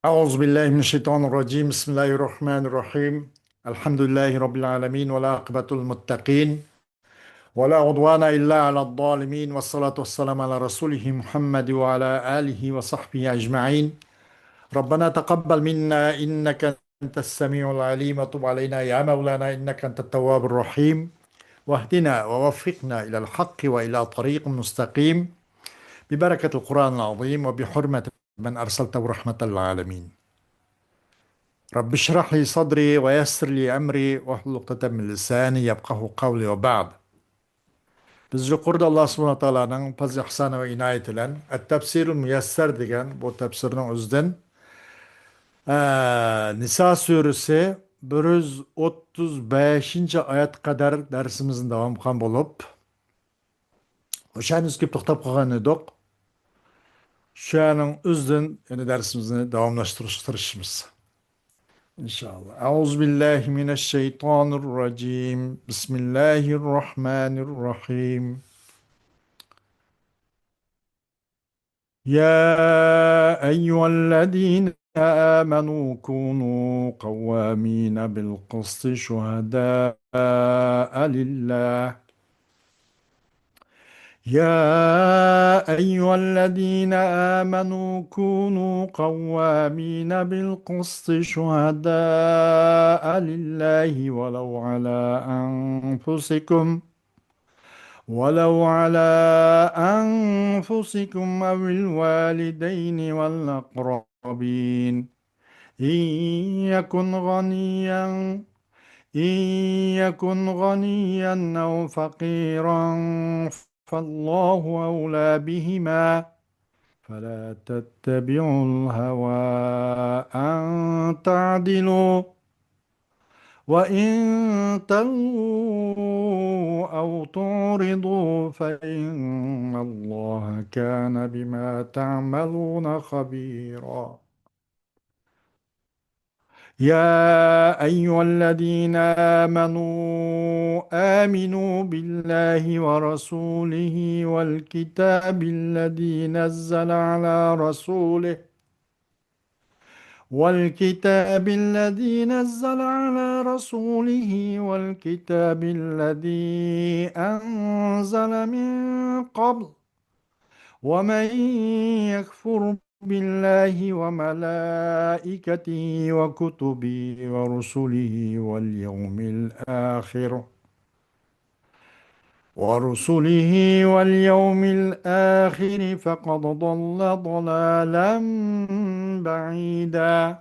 أعوذ بالله من الشيطان الرجيم. بسم الله الرحمن الرحيم. الحمد لله رب العالمين والعاقبة المتقين ولا عدوان إلا على الظالمين، والصلاة والسلام على رسوله محمد وعلى آله وصحبه أجمعين. ربنا تقبل منا إنك أنت السميع العليم، وتب علينا يا مولانا إنك أنت التواب الرحيم، واهدنا ووفقنا إلى الحق وإلى طريق مستقيم ببركة القرآن العظيم وبحرمة من أرسلته رحمة للعالمين. رب اشرح لي صدري ويسر لي أمري واحلل عقدة من لساني يفقه قولي. وبعد. Biz yuqorida Alloh subhanahu va taoloning fazl ihsoni va inoyati bilan At-Tafsirul Muyassar degan bu tafsirning o'zidan Niso surasi 135 oyat qadar darsimizni davom qilgan bo'lib, o'shani kelib to'xtab qolgan edik. Shuning o'zidan yana darsimizni davomlashtirishga tirishamiz. İnşallah. Euzubillahimineşşeytanirracim. Bismillahirrahmanirrahim. Ya eyyühellezine amenu kunu kavvamina bil kısti şuhada'a lillah. يا أيها الذين آمنوا كونوا قوامين بالقسط شهداء لله ولو على أنفسكم أو الوالدين والأقربين إن يكن غنيا إن يكن غنيا أو فقيرا فالله أولى بهما فلا تتبعوا الهوى أن تعدلوا وإن تلووا أو تعرضوا فإن الله كان بما تعملون خبيرا. يا أيها الذين آمنوا آمنوا بالله ورسوله والكتاب الذي أنزل من قبل، ومن يكفر بالله وملائكته وكتبه ورسله واليوم الآخر فقد ضل ضلالا بعيدا.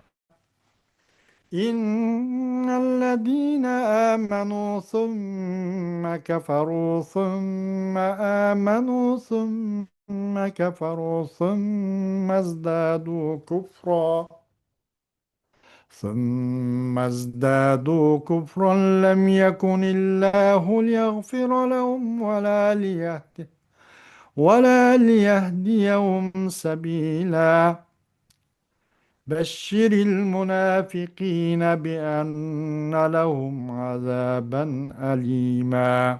إن الذين آمنوا ثم كفروا ثم آمنوا ثم كفروا ثم ازدادوا كفرا لم يكن الله ليغفر لهم ولا ليهديهم سبيلا. بشر المنافقين بأن لهم عذابا أليما.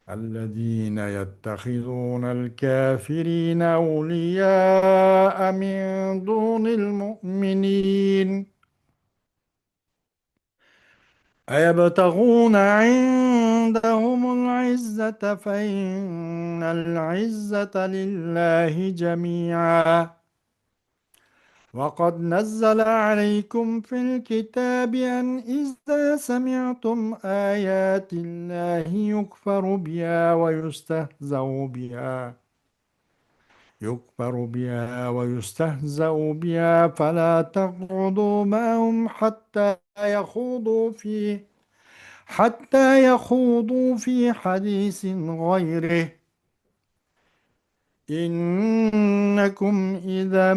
الذين يتخذون الكافرين أولياء من دون المؤمنين أيبتغون عندهم العزة فإن العزة لله جميعا. وقد نزل عليكم في الكتاب أن إذا سمعتم آيات الله يكفر بها ويستهزأ بها فلا تقعدوا معهم حتى يخوضوا في حديث غيره، إنكم إذا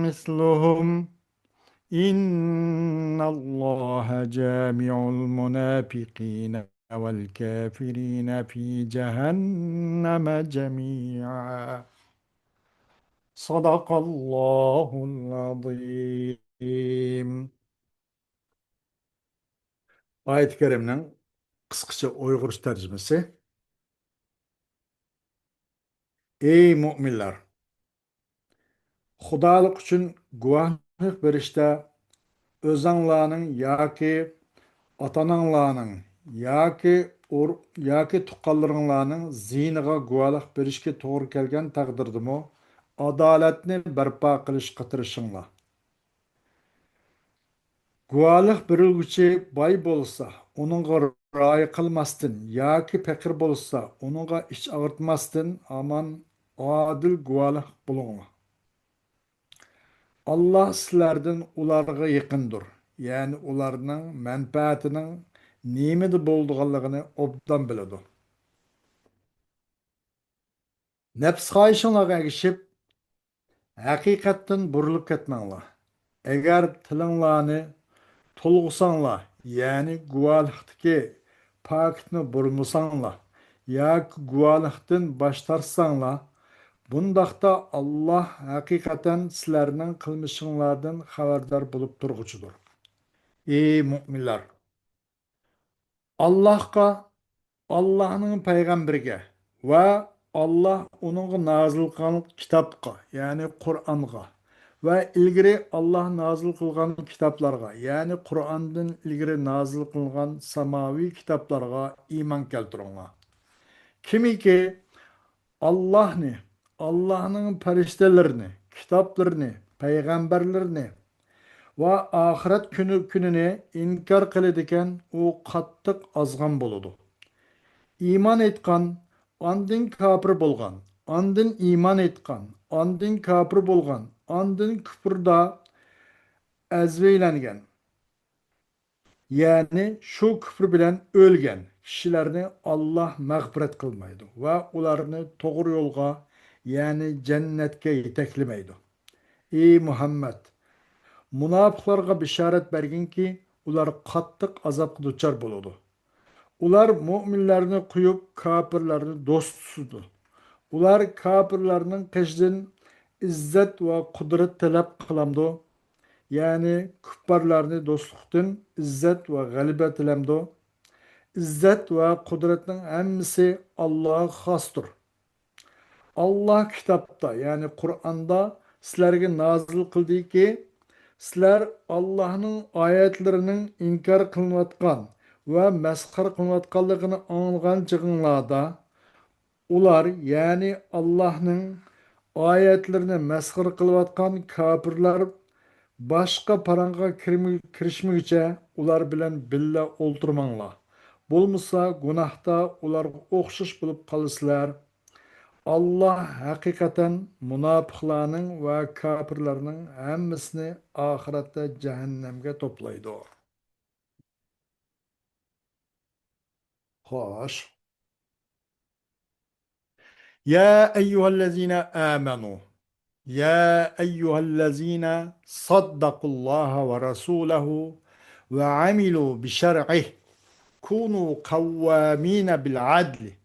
مثلهم. إن الله جامع المنافقين والكافرين في جهنم جميعا. صدق الله العظيم. Ayet-i Kerim'nin kısaca Uygur tercümesi. Ey müminler! Xudolik uchun guvohlik berishda o'zinglarning yoki ota-onanglarning yoki yoki tuqqanlaringlarning ziniga guvohlik berishga to'g'ri kelgan taqdirdimi adolatni barpo qilishga tirishinglar. Guvohlik berilgüchi boy bo'lsa, uningga rioya qilmasdan yoki faqir bo'lsa, uningga ich og'ritmasdan aman adil guvohlik bo'linglar. Allah sizlardan ularga yaqindir. Yani ularning manfaatining nimada bo'lganligini obdan biladi. Nafs xohishinglarga ergishib, haqiqatdan burilib ketmanglar. Agar tilinglarni to'lg'isanglar, ya'ni guvohlikdagi paktni burmasanglar, yoki guvohlikdan bosh tortsanglar, bundaqda Allah haqiqatan sizlarning qilmishinglardan xabardor bo'lib turg'uchidir. Ey mu'minlar! Allahqa, Allah'ın payg'ambariga va Allah onunğa nazil qilgan kitobga, ya'ni Qur'onga va ilgari Allah nazil qilgan kitoblarga, ya'ni Qur'ondan ilgari nazil qilgan samaviy kitoblarga iymon keltiringlar. Kimiki Allah'ni, Allah'ın farishtalarını, kitoblarini, payg'ambarlarini va oxirat kunini inkor qiladigan u qattiq azg'on bo'ladi. İman etkan, andın kafir bolgan, andın iman etkan, andın kafir bolgan, andın küfürda ezveylengen. Yani şu küfür bilen ölgen kişilerini Allah mağfiret kılmaydı ve ularını doğru yolga yani cennetke yeteklemeydi. Ey Muhammed! Münafıklarga bişaret bergin ki ular kattık azap duçar buludu. Ular müminlerini kuyup kafirlerini dost tutdu. Ular kafirlerinin peşinden izzet ve kudret talep kılamdı. Yani küffarlarını dostluktan izzet ve galibe tilemdi. İzzet ve kudretin hemmisi Allah'a xastır. Allah kitapta yani Kur'an'da sizlerge nazil kıldı ki sizler Allah'ın ayetlerinin inkar kılınvatkan ve meskar kılınvatkanlığını anılgan çıkınlarda ular yani Allah'ın ayetlerini meskar kılınvatkan kafirler başka paranga kirişmigiçe ular bilen billa olturmanglar. Bolmasa günahta ular okşuş bulup kalısılar. Allah hakikaten münafıklarının ve kafirlerinin hemmisini ahirette cehennemge toplaydı. Hoş. Ya eyyühellezine amenu. Ya eyyühellezine saddakullaha ve rasulahu ve amilu bi şer'ih. Kunu kavvamine bil adli.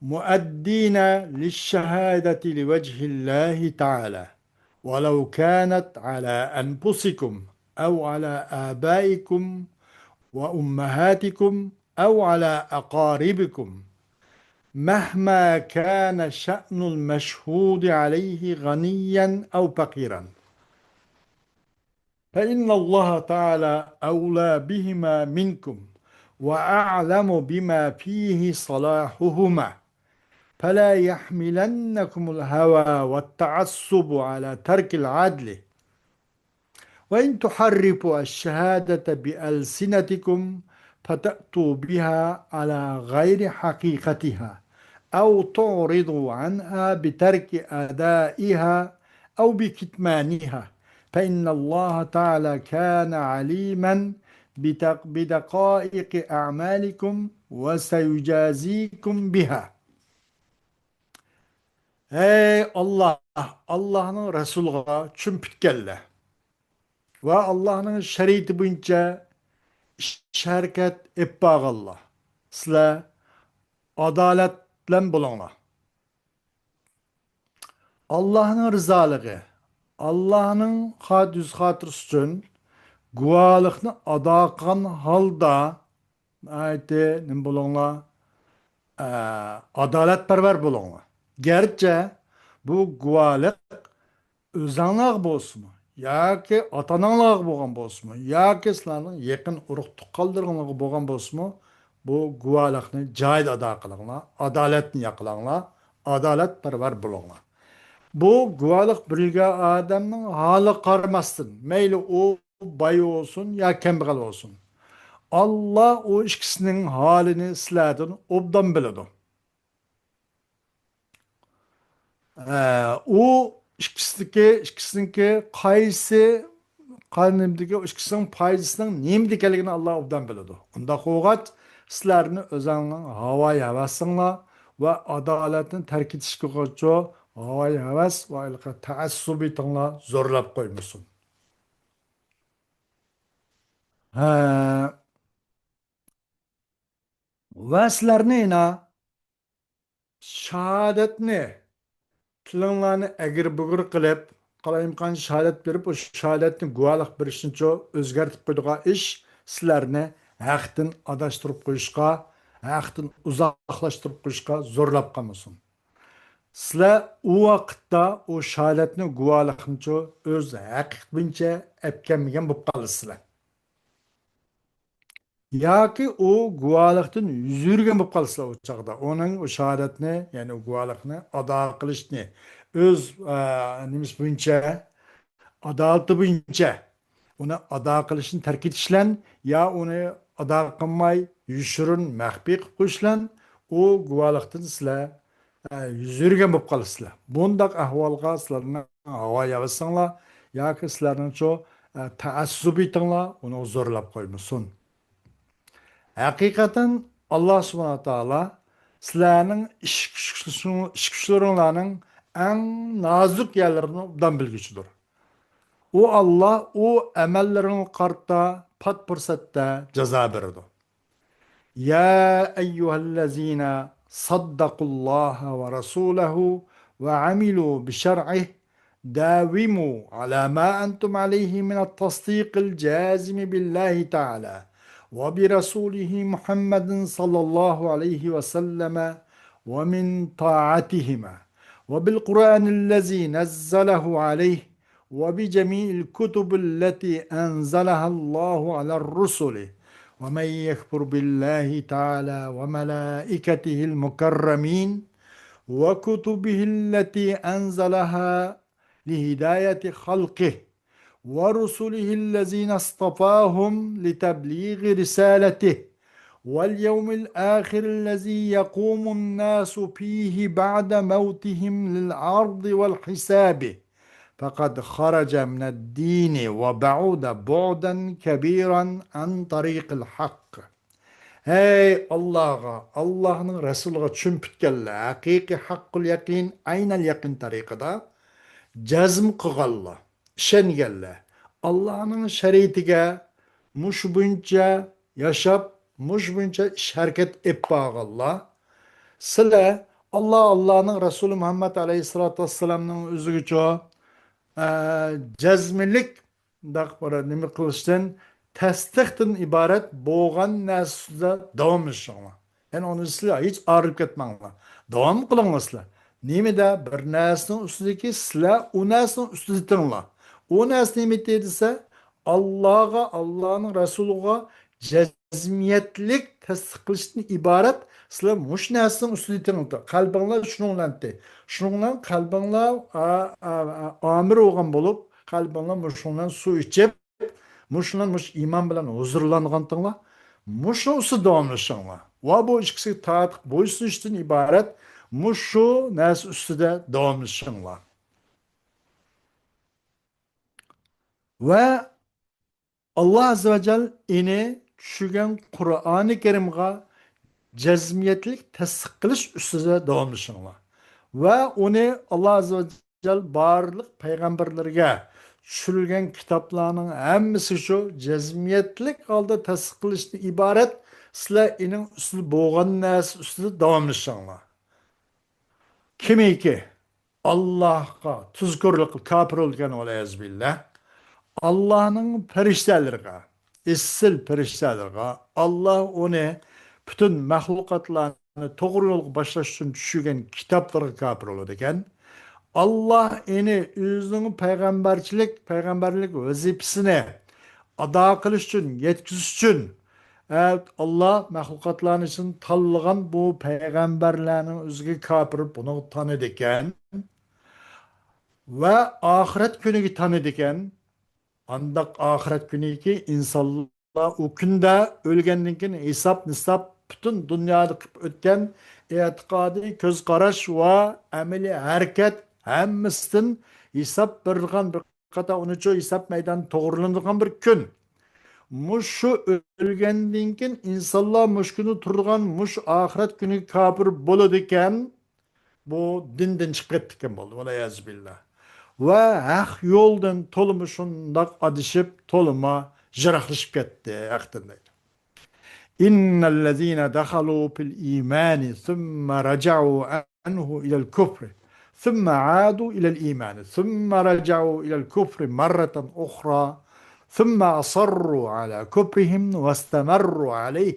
مؤدين للشهادة لوجه الله تعالى ولو كانت على أنفسكم أو على آبائكم وأمهاتكم أو على أقاربكم مهما كان شأن المشهود عليه غنيا أو فقيرا فإن الله تعالى أولى بهما منكم وأعلم بما فيه صلاحهما فلا يحملنكم الهوى والتعصب على ترك العدل وإن تحرفوا الشهادة بألسنتكم فتأتوا بها على غير حقيقتها أو تعرضوا عنها بترك أدائها أو بكتمانها فإن الله تعالى كان عليما بدقائق أعمالكم وسيجازيكم بها. Ey Allah! Allah'ın Resulü'ne çümpütkelle ve Allah'ın şeriti boyunca şerket etpağallah. Sizler adaletlen bulunlar. Allah'ın rızalığı, Allah'ın hadüz hatırsı için guvalıkını adakan halda ayeti ne bulunlar? Adaletperver bulunlar. Gerçi bu guvalık o'zanglar bo'lsinmi yoki ota onanglar bo'lgan bo'lsinmi yoki sizlarning yaqin urug' tuqqanlaringlar bo'lgan bo'lsinmi, bu guvohlikni joyida ado qilinglar, adolatni yoqlanglar, adolatparvar bo'linglar. Bu guvohlik berilgan odamning holi qaramasdan, mayli u boy bo'lsin yo kambag'al bo'lsin, Alloh o ikkisining holini sizlardan obdan biladi. U ikkisiniki qaysi qanimdagi ikkisining foydasining nima ekanligini Alloh obdan biladi. Unda qo'g'at sizlarni o'zingning havoyi havasinglar va adolatni tark etishga qo'ycho havoyi havas va taassubitinglar zo'rlab qo'ymasin. Ha, va sizlarni shahodatni tilinglarni agir bug'ur qilib, qalayimqan shahodat berib, o shahodatni guvohlik berishincha o'zgartib qo'ydigan ish sizlarni haqdan adashtirib qo'yishga, haqdan uzoqlashtirib qo'yishga zo'rlab qolmasin. Sizlar u vaqtda o shahodatni guvohlikni o'z haqiqatcha epkanmagan bo'lib qolasizlar. Yoki u guvohlikdan yuz yurgan bo'lib qolsa o chaqda uning o shahodatni, ya'ni guvohlikni ado qilishni o'z nimiz bo'yicha, adolati bo'yicha uni ado qilishni tark etishlan yo uni ado qilmay yushirin maxfiy qilib qo'yishlan, u guvohlikdan sizlar yuz yurgan bo'lib qolasizlar. Bundoq ahvolga sizlarni havo yavasanglar yoki sizlarning shu taassubitinglar uni zo'rlab qo'ymasin. Hakikaten Allah subhanahu wa ta'ala sizlerinin iş güçlerinizin en nazik yerlerini obdan bilgüçüdür. O Allah o emellerini kartta pat fırsatta ceza verirdi. Ya eyyühellezine saddakullaha ve rasulehu ve amilu bi şer'ih davimu ala ma entum aleyhi minat tasdikil cazimi billahi ta'ala. وبرسوله محمد صلى الله عليه وسلم ومن طاعتهما وبالقرآن الذي نزله عليه وبجميع الكتب التي أنزلها الله على الرسل ومن يكفر بالله تعالى وملائكته المكرمين وكتبه التي أنزلها لهداية خلقه ورسله الذين اصطفاهم لتبليغ رسالته واليوم الآخر الذي يقوم الناس فيه بعد موتهم للعرض والحساب فقد خرج من الدين وبعد بعدا كبيرا عن طريق الحق. Hey Allah'ın Resulü'ne çümpütkelle hakiki hakkul yakin aynel yakin tariqada cazm qıgalla. İşengenler. Allah'ın şeriyetiga muş bunca yaşap, muş bunca iş hareket etpağalla. Sile Allah'ın Resulü Muhammed Aleyhisselatü Vesselam'ın özügüçü cezmilik nime kılıştın tasdiqdan ibaret boğan nesle devam etsinler. Yani onu sizler hiç ağrıp ketmanglar. Devam kılыңlar sizler. Nime de bir nesinin üstündeki sizler o nesinin üstünde tınglar. O nesne nimet edilse Allah'ın Resulü'ne cezmiyetlik tasdik kılıştan ibaret sizler muş nesnenin üstünde tınglar. Kalbinler şununlandı. Şununlan kalbinler amir olgan bulup kalbinler muşundan su içip muşundan muş iman bilen huzurlangan tınglar. Muşun usu devamlaşanlar. Ve bu ikisi taat boysunuştan ibaret muşu nes üstüde devamlaşanlar. Ve Allah Azze ve Celle ini tushgan Qur'oni Karimga cezmiyetlik tasdiq qilish ustida davomlashinglar. Ve onu Allah Azze ve Celle barliq payg'ambarlarga tushirilgan kitoblarning hammasi shu cezmiyetlik holda tasdiq qilishdan iborat. Sizlar ining ustida bo'lgan narsa ustida davomlashinglar. Kimiki Allah'a tuzkurlik kafir bo'lgan olayazbillah. Allah'ın periştelerine, essil periştelerine, Allah onu bütün mahlukatlarını doğru yolga başlash uchun tushirgan kitoblarga kafir bo'ladi ekan. Allah eni özünün peygamberlik vazifesini ada kılış için, yetkiz için evet, Allah mahlukatların için tanıgan bu peygamberlerin özgü kapırıp bunu tanıdı iken ve ahiret günü tanıdı iken andak ahiret günü ki insanlar o günde ölgenden keyin hesap nisap bütün dünyada ötken e'tiqadi göz qarash ve ameli hareket hammasidan hesap bergan bir kata unucu hesap meydanı to'g'rilanadigan bir kun. Muşu ölgenden keyin insanlar mush kuni turgan mush ahiret günü kafir bo'ladi ekan bu dindan chiqib ketdi ekan bo'ldi. Billah. Ve haq yoldan tolumu şundak adışıp toluma jıraqlışıp ketdi. İnnellezine dakhalu fil imani thumma raca'u anhu ilal kufri thumma adu ilal imani thumma raca'u ilal kufri marratan ukhra thumma asarru ala kufrihim ve istamarru aleyh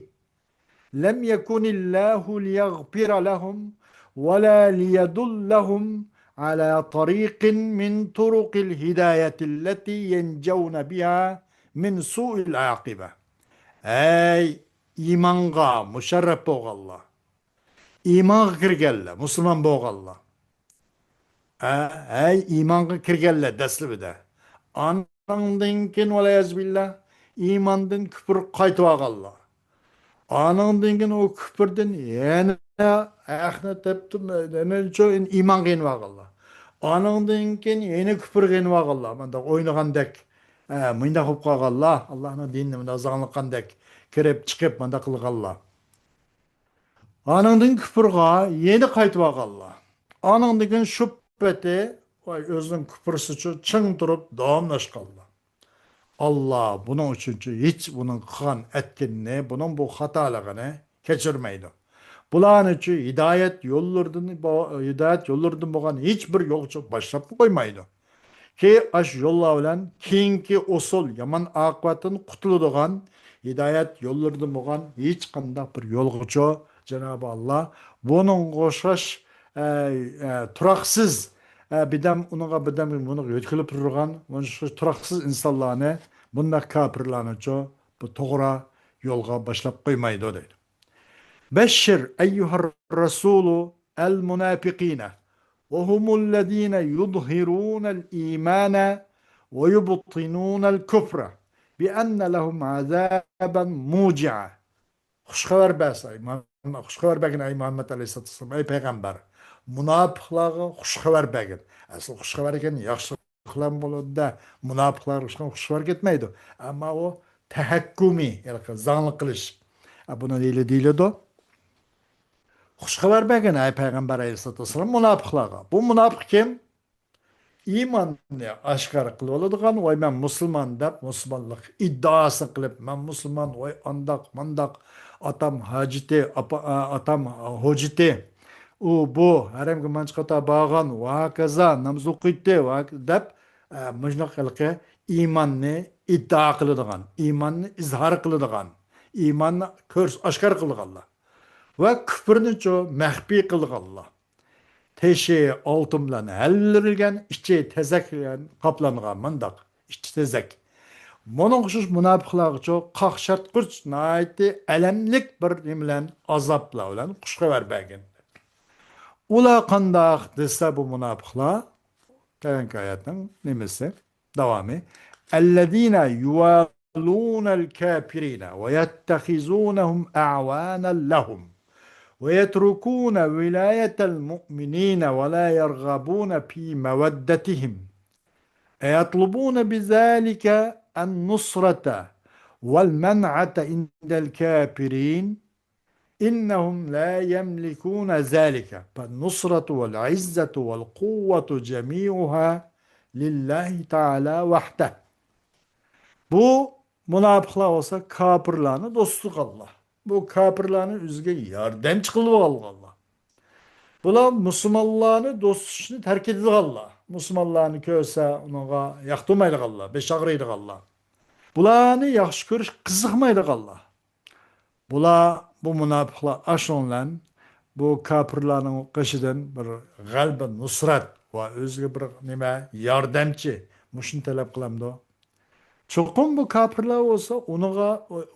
lem yekunillahu liyaghfira lahum ve la liyedullahum ala tariqin min turuqil hidayetilleti yencevne biha min su'il aqibe. Ey imanға müşerref boğalla. İmanға kirgelle, Müslüman boğalla. Ey imanға kirgelle desli bide. Anandın kin velayaz billah, imandan küfür qaytıp ağalla. Anandın kin o küfürden yine ahne teptim, iman giyinip ağalla. Anandın kin yine küfür giyinip ağalla. Manda oynagan dek, mında hop ağalla, Allah'ın dinini mında azanlıkan dek. Kirip çıkıp manda kılgalla. Anandın küpürga yeni qaytıp ağalla. Anandın şüpheti özünün küpürsüçü çıng durup davamlaşqalla. Allah bunun üçüncü hiç bunun kılan etkinliği, bunun bu hatalığını keçirmeydi. Bulan üçün hidayet yollardan boğan hiçbir yolcu başlap koymaydı. Ki aş yolla bilen keyinki usul yaman akıbatın kutuluduğun hidayet yollardan boğan hiç qanday bir yolgucu Cenab-ı Allah bunun qoşaş turaksız bidem unuğa bidem bunu yetkilip durgan turaksız insanlarını bunda kapırlarını bu toğra yolga başlap koymaydı deydi. Beşşir eyyuhar rasulu el munafikine ve humullezine yudhirunel imane ve yubtinunel küfre bi enne lehum azaben muci'a. Xushxabar bəsay, xushxabar bəgin ey Muhammed Aleyhisselatü Vesselam, ey Peygamber. Münafıqlarga xushxabar bəgin. Asıl xushxabar eken yaxşılıqlan boladı da, münafıqlar xushxabar getmeydi. Ama o tehakkumi, yani zanlı kılış. Bunu deyildi o. Xushxabar bəgin ey Peygamber Aleyhisselatü Vesselam, münafıqlarga. Bu münafıq kim? İmanni aşkar kılıp oladigan, vay ben Müslüman dep, Müslümanlık iddiası kılıp, ben Müslüman, vay andak, mandak, atam haciti, atam hociti, bu, haremge mançkata bağan, vakaza, namaz okuydu, dep, mıjnak kılıkı imanni iddia kılıdigan, imanni izhar kılıdigan, imanni aşkar kılıdigan, ve küfürünü ço mehbi kılıdigan. Teşe altın bilen hellirilgen, içi tezek bilen kaplangan mındak, içi tezek. Bunun xusus münafıqlar çok qaqşart qurç naiti elemlik bir bilen azapla bilen quşqa verbergen. Ula qandaq dese bu münafıqlar, tevenki ayetinin nemesi, devamı. Ellezine yuvalunel kafirine ve yettehizunehum a'vanen lehum. ويتركون ولاية المؤمنين ولا يرغبون في مودتهم يطلبون بذلك النصرة والمنعة عند الكافرين إنهم لا يملكون ذلك فالنصرة والعزة والقوة جميعها لله تعالى وحده. Bu münafıklar olsa kafirlerini dostluk Allah. Bu kafirlerin üzge yardım çıkılıp Allah. Bular Müslümanlarını dostluğunu terk edilir Allah. Müslümanlarını köse ona yaktırmaydı Allah, beşağırıydı Allah. Bularını yaxşı görüş kızıkmaydı Allah. Bular bu münafıklar aşonlan bu kafirlerin kışıdan bir galbe nusrat va o'ziga bir nima yordamchi mushuni talab qilamdi. Cho'qim bu kofirlar bo'lsa,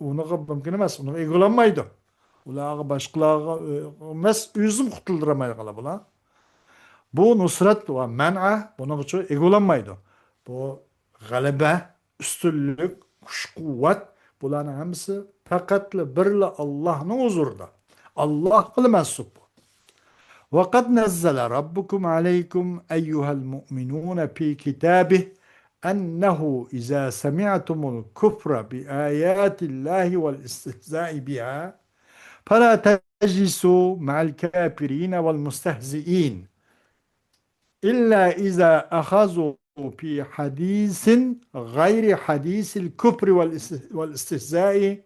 uniga mumkin emas, uniga egolanmaydi. Ularga boshqalarga emas, o'zim qutuldirmaydi qala bular. Bu nusrat va man'a buning uchun egolanmaydi. Bu g'alaba, ustunlik, kuch-quvvat bularning hammasi faqatla birla Allohning huzurida. Alloh qilmasin. وقد نزل ربكم عليكم أيها المؤمنون في كتابه أنه إذا سمعتم الكفر بآيات الله والاستهزاء بها فلا تجلسوا مع الكافرين والمستهزئين إلا إذا أخذوا في حديث غير حديث الكفر والاستهزاء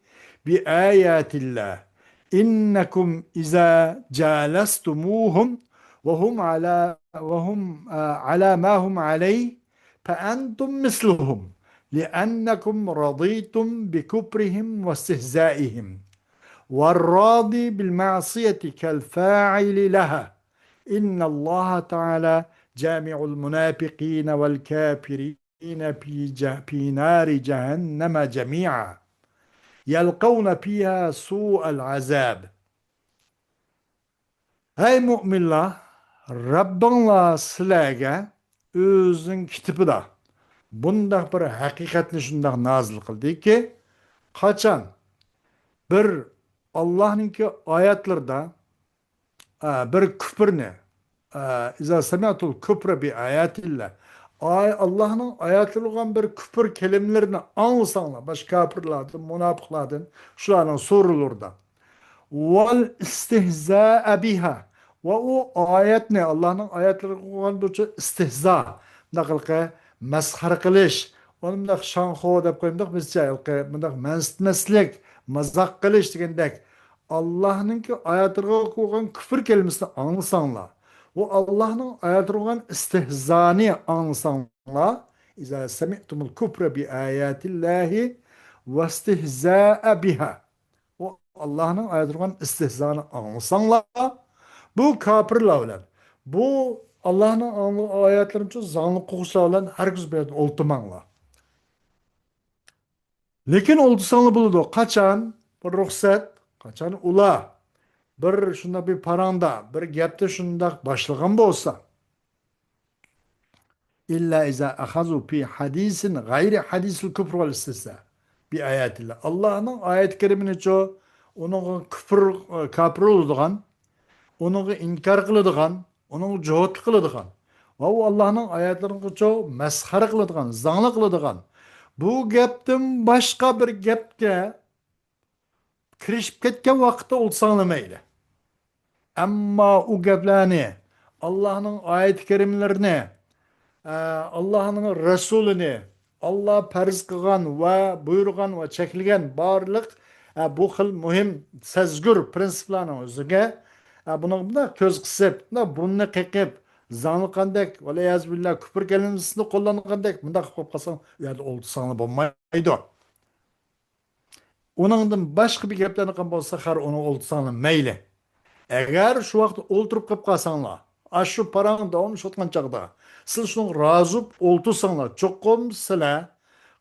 بآيات الله إنكم إذا جالستموهم وهم على ما هم عليه فأنتم مثلهم لأنكم رضيتم بكفرهم واستهزائهم والراضي بالمعصية كالفاعل لها إن الله تعالى جامع المنافقين والكافرين في نار جهنم جميعا يلقون فيها سوء العذاب. Ey müminler, Rabbinlar sizlarga o'zining kitobida bunday bir haqiqatni shunday nozil qildiki, qachon bir Allohning oyatlarida bir kufrni iza sami'tul kufra bi ayatillah Allohning oyatlari bo'lgan bir kufr kelimalarini anglasanglar, boshqa kofirlardan, munofiqlardan, shularning so'rulurda val istihza biha va u oyatni Allohning oyatlari bo'lgan bo'yicha istihza naqilqa masxara qilish, unda shanxo deb qo'yimdiq bizcha, bunda mansitmaslik, mazoq qilish degandek Allohning oyatlariga qo'ygan kufr kelimasini anglasanglar, bu Allohning oyatlariga qo'ygan istihzoni anglasanglar, iza sami'tumul kufra bi ayatillahi va istihza'a biha, o Allohning oyatlariga istihzoni anglasanglar, bu kofirlar bilan, bu Allohning oyatlarini uchun zonni qo'shlar bilan hargiz bu yerda o'ltirmanglar. Lekin o'ltirsanglar bo'ladi. Qachon bir ruxsat, qachon ular bir shunda bir paranda, bir gapda shundoq boshlagan bo'lsa, illa iza akhazu fi hadisin g'ayri hadisil kufr val istihza bi ayatillah. Allohning oyat karimini-chi uning kufr kafir bo'ladigan, uning inkor qiladigan, uning juhud qiladigan va u Allohning oyatlarini-chi masxara qiladigan, zangli qiladigan bu gapdan boshqa bir gapga kirishib ketgan vaqtda o'lsanglar mayli. Ammo u gaplarni, Allohning oyat karimlarini, Allohning rasulini, Alloh farz qilgan va buyurgan va cheklagan barliq bu xil muhim sezgur prinsiplarning o'ziga buni ko'z qisib, buni qiqib, zangli qandak va yazbillah kufr kalimasini qo'llangandak bunda qilib qolsang, u yerda o'lsanglar bo'lmaydi. Uningdan boshqa bir gaplarni qilgan bo'lsa, har uni o'lsanglar mayli. Agar shu vaqt o'ltirib qolib qolsanglar, shu parang davom etayotgan chaqda siz shuni rozi o'ltirsanglar, cho'qim sizlar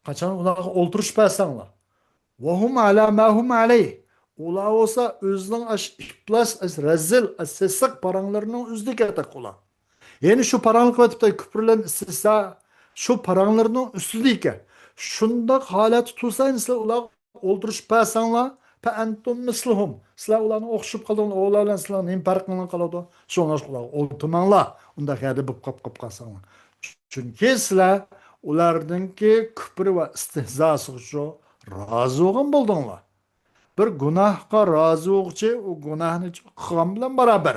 qachon ularga o'ltirishpasanglar. Va hum ala ma hum alayh. Ular olsa o'zining iflos, razil, sessiq paranglarining o'zida qolar. Ya'ni shu paranglik qilibdi kufrlarni istisa, shu paranglarning ustida shundoq holat tursangiz sizlar ular o'ltirishpasanglar, fa antum misluhum. Sizlar ularni o'xshab qoldinglar, ular bilan sizlar nima farqinglar qoladi? Shunga ular o'ltirmanglar. Unda qayerda bo'lib qolib qolsanglar. Chunki sizlar ularningki kufr va istihzosi uchun rozi bo'lgan bo'ldinglar. Bir gunohga rozi bo'luvchi u gunohni qilgan bilan barobar.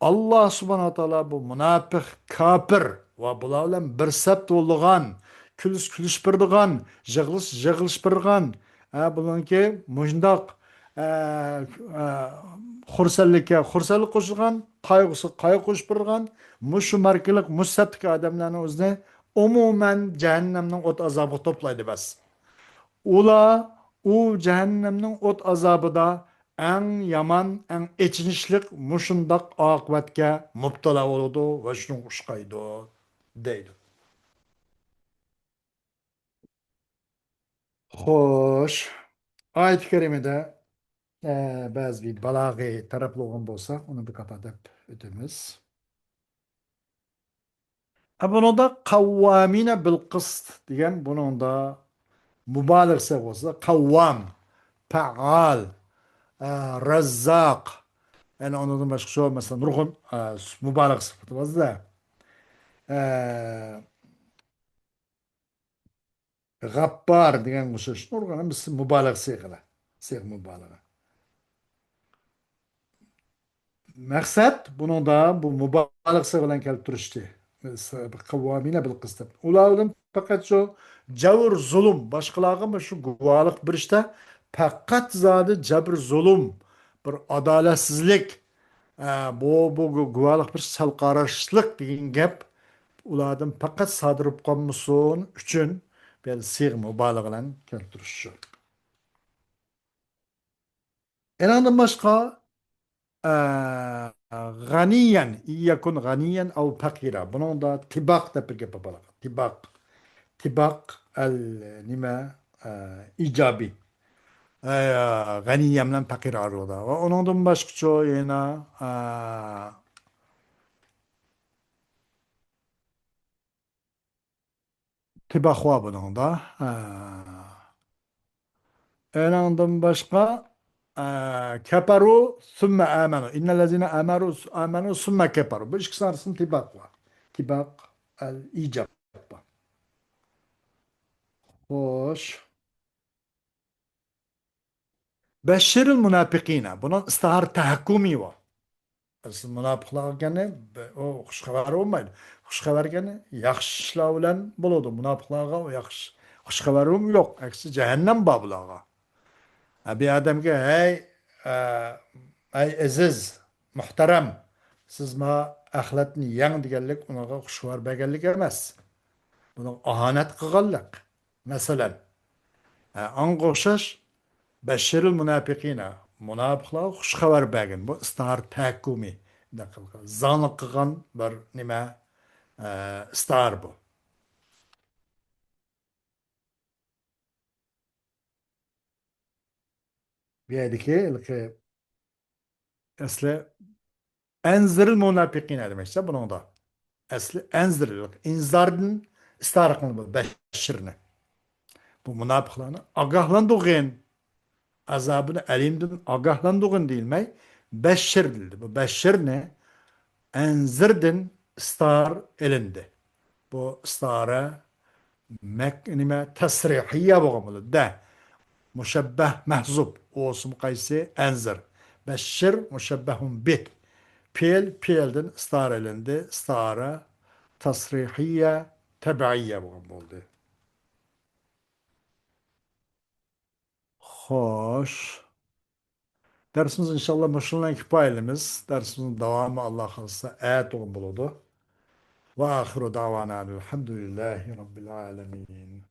Allah subhanahu wa ta'ala bu munafiq, kafir va bular bilan bir sap to'lgan, kulish birdigan, yig'ilish birdigan, buningki mujdoq xursandlik qo'shilgan, qayg'u qo'shib birdigan, mushu markalik, musabtiki odamlarni o'zini umuman jahannamning o't azobiga to'playdi bas. Ular u jahannamning o't azobida en yaman, en echinishlik mushundoq oqibatga mubtalo bo'ladi va shuni ushqaydi deydi. Xo'sh, oyat karimada ba'zi bir balag'iy taraflog'im bo'lsa, uni bir kapatib o'tamiz. Buningda qavvamina bil qist degan buningda mubolag' bo'lsa, qavvam, faal, razzaq. Yani ondan başka şu mesela nurgun mübarek sıfatı var da gappar diyen bir şey. Nurgun biz mübarek sıkıla. Sık mübarek. Maksat bunu da bu mübarek sıkılan kelip duruştu. Kavvamine bil kıstıp. Ulardan fakat şu cavur zulüm başkalarına mı şu guvalık bir işte fakat zadı cabr zulüm bir adaletsizlik bu guvalık bir salqaraşlık degan gap ulardan faqat sodir bo'lib qolmasin uchun bir siyg'a mubolag'a bilan keltirish shu. Yandan boshqa g'aniyan yakun g'aniyan aw faqira. Buning da tibaq deb bir gap bor. Tibaq. Tibaq al nima ijobiy. G'aniyan bilan faqir arada. Va uningdan boshqacha yana tibaq va buning da. Ondan başka keparu sümme amenu. İnnellezine amenu sümme keparu. Bu ikisi arasında tibak var. Tibak el icab var. Hoş. Beşşiril münafıkine. Bunun istihar tahakkumi var. Aslında münafıklar gene o xushxabar olmaydı. Xushxabar gene yaxshi ishlar bilan bo'ladi. Münafıklarga o yaxshi xushxabarim yo'q. Aksi cehennem babılarga. Bir adamga e, ey aziz, muhtaram, siz ma axlatni yang deganlik unaqa xushxabar berganlik emas. Buni ahonat qilganlik. Masalan, anga o'xshash bashirul munafiqina munofiqlar xushxabar bergan. Bu istihar tahakkumi. Zonni qilgan bir nima istihar bu. Bu yerdagi asli enziril munafiqina demekse bunun da. Asli enziril. İnzardan istihar qilgan bu bashirni. Bu münafıklarını agahlandığın azabını elimden agahlandığın değilmey beşşir dildi. Bu beşşir ne? Enzirdin istar elinde. Bu istara nime tesrihiye bağımlı de. Müşebbeh mehzub. Olsun kaysi enzir. Beşşir müşebbehun bih. Fiilden istar elinde. İstara tasrihiye tebiiye bağımlı. Hoş. Dersimiz inşallah meşhurlan kifayelerimiz. Dersimizin devamı Allah kalırsa ayet olun buludu. Ve ahiru davana elhamdülillahi rabbil alemin.